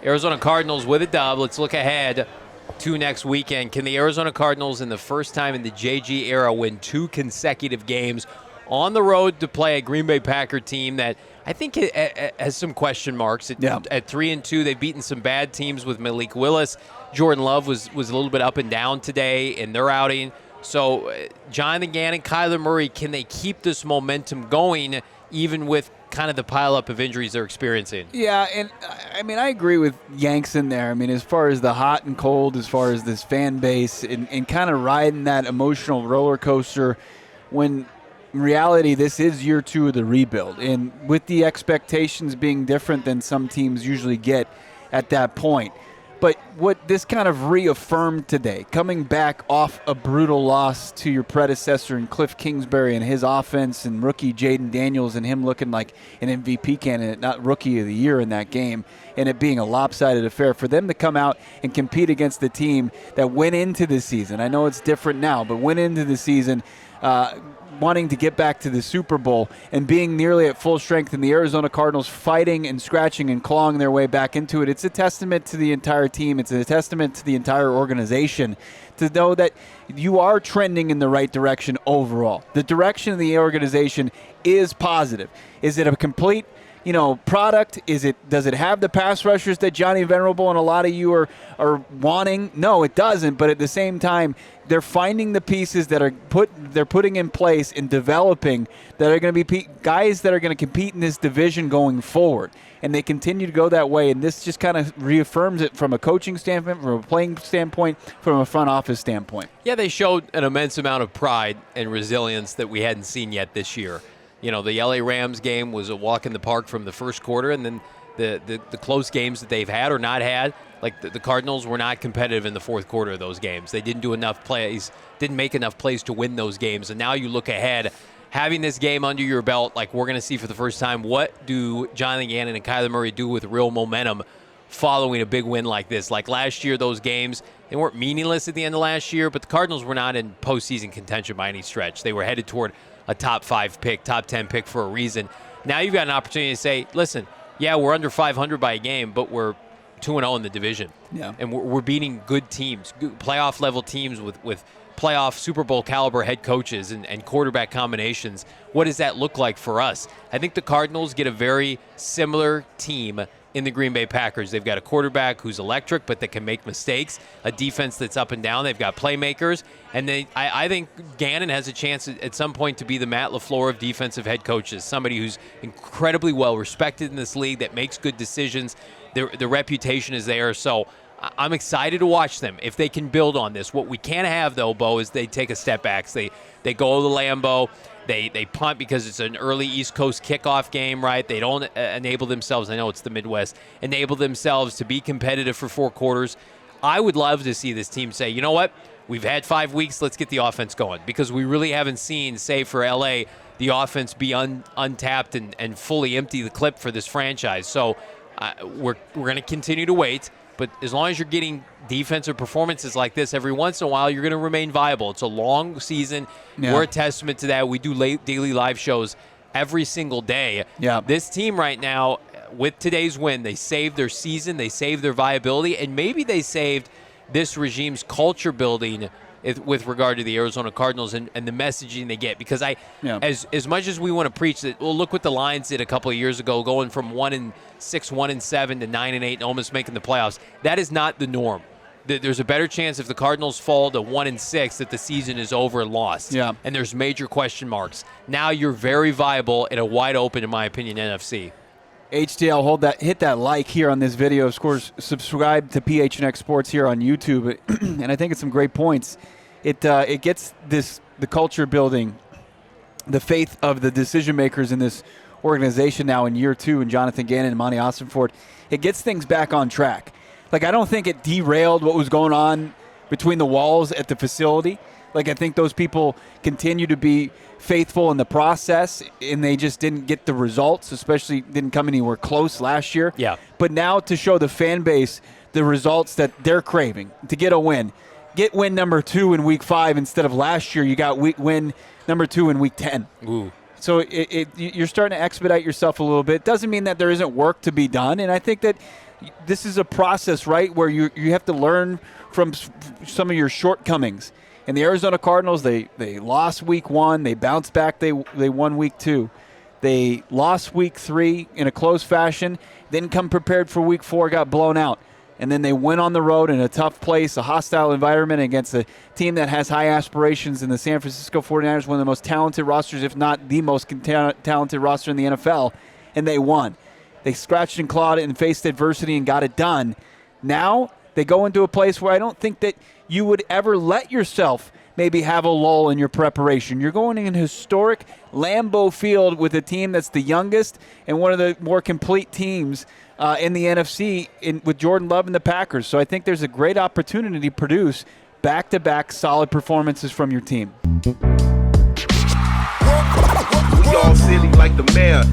Arizona Cardinals with a dub. Let's look ahead to next weekend. Can the Arizona Cardinals, in the first time in the JG era, win 2 consecutive games on the road to play a Green Bay Packer team that I think has some question marks? At 3-2, they've beaten some bad teams with Malik Willis. Jordan Love was a little bit up and down today in their outing. So Jonathan Gannon, Kyler Murray, can they keep this momentum going even with kind of the pileup of injuries they're experiencing? Yeah, and I mean, I agree with Yanks in there. I mean, as far as the hot and cold, as far as this fan base and kind of riding that emotional roller coaster, when in reality this is year 2 of the rebuild. And with the expectations being different than some teams usually get at that point. But what this kind of reaffirmed today, coming back off a brutal loss to your predecessor in Cliff Kingsbury and his offense and rookie Jaden Daniels and him looking like an MVP candidate, not rookie of the year in that game, and it being a lopsided affair, for them to come out and compete against the team that went into the season. I know it's different now, but went into the season wanting to get back to the Super Bowl and being nearly at full strength, and the Arizona Cardinals fighting and scratching and clawing their way back into it. It's a testament to the entire team. It's a testament to the entire organization to know that you are trending in the right direction overall. The direction of the organization is positive. Is it a complete product? Does it have the pass rushers that Johnny Venerable and a lot of you are wanting? No, it doesn't. But at the same time, they're finding the pieces that they're putting in place and developing that are going to be guys that are going to compete in this division going forward. And they continue to go that way. And this just kind of reaffirms it from a coaching standpoint, from a playing standpoint, from a front office standpoint. Yeah, they showed an immense amount of pride and resilience that we hadn't seen yet this year. The LA Rams game was a walk in the park from the first quarter, and then the close games that they've had or not had, like the Cardinals were not competitive in the fourth quarter of those games. They didn't do enough plays, didn't make enough plays to win those games. And now you look ahead, having this game under your belt, like we're going to see for the first time, what do Jonathan Gannon and Kyler Murray do with real momentum following a big win like this? Like last year, those games, they weren't meaningless at the end of last year, but the Cardinals were not in postseason contention by any stretch. They were headed toward a top 5 pick, top 10 pick for a reason. Now you've got an opportunity to say, listen, yeah, we're under 500 by a game, but we're 2-0 in the division. Yeah. And we're beating good teams, playoff-level teams with playoff Super Bowl caliber head coaches and quarterback combinations. What does that look like for us? I think the Cardinals get a very similar team in the Green Bay Packers. They've got a quarterback who's electric, but that can make mistakes, a defense that's up and down. They've got playmakers, and I think Gannon has a chance at some point to be the Matt LaFleur of defensive head coaches, somebody who's incredibly well respected in this league, that makes good decisions. The reputation is there, so I'm excited to watch them if they can build on this. What we can't have, though, Bo, is they take a step back. They go to the Lambeau. They punt because it's an early East Coast kickoff game, right? They don't enable themselves. I know it's the Midwest. Enable themselves to be competitive for 4 quarters. I would love to see this team say, you know what? We've had 5 weeks. Let's get the offense going, because we really haven't seen, save for L.A., the offense be untapped and fully empty the clip for this franchise. So we're going to continue to wait. But as long as you're getting defensive performances like this every once in a while, you're going to remain viable. It's a long season. Yeah. We're a testament to that. We do daily live shows every single day. Yeah. This team right now, with today's win, they saved their season, they saved their viability, and maybe they saved this regime's culture building with regard to the Arizona Cardinals and the messaging they get. Because as much as we want to preach that, well, look what the Lions did a couple of years ago, going from 1-6, 1-7 to 9-8 and almost making the playoffs. That is not the norm. There's a better chance if the Cardinals fall to 1-6 that the season is over and lost. Yeah. And there's major question marks. Now you're very viable in a wide open, in my opinion, NFC. HDL, hit that like here on this video. Of course, subscribe to PHNX Sports here on YouTube. And I think it's some great points. It gets the culture building, the faith of the decision makers in this organization now in year 2, and Jonathan Gannon and Monty Ossenfort. It gets things back on track. Like, I don't think it derailed what was going on between the walls at the facility. Like, I think those people continue to be faithful in the process, and they just didn't get the results, especially didn't come anywhere close last year. Yeah. But now to show the fan base the results that they're craving, to get a win. Get win number 2 in week 5 instead of last year you got win number 2 in week 10. Ooh. So you're starting to expedite yourself a little bit. Doesn't mean that there isn't work to be done, and I think that this is a process, right, where you have to learn from some of your shortcomings. And the Arizona Cardinals, they lost week 1. They bounced back. They won week 2. They lost week 3 in a close fashion. Didn't come prepared for week 4, got blown out. And then they went on the road in a tough place, a hostile environment against a team that has high aspirations in the San Francisco 49ers, one of the most talented rosters, if not the most talented roster in the NFL, and they won. They scratched and clawed it and faced adversity and got it done. Now they go into a place where I don't think that you would ever let yourself maybe have a lull in your preparation. You're going in a historic Lambeau Field with a team that's the youngest and one of the more complete teams in the NFC with Jordan Love and the Packers. So I think there's a great opportunity to produce back-to-back solid performances from your team. We all silly like the mayor.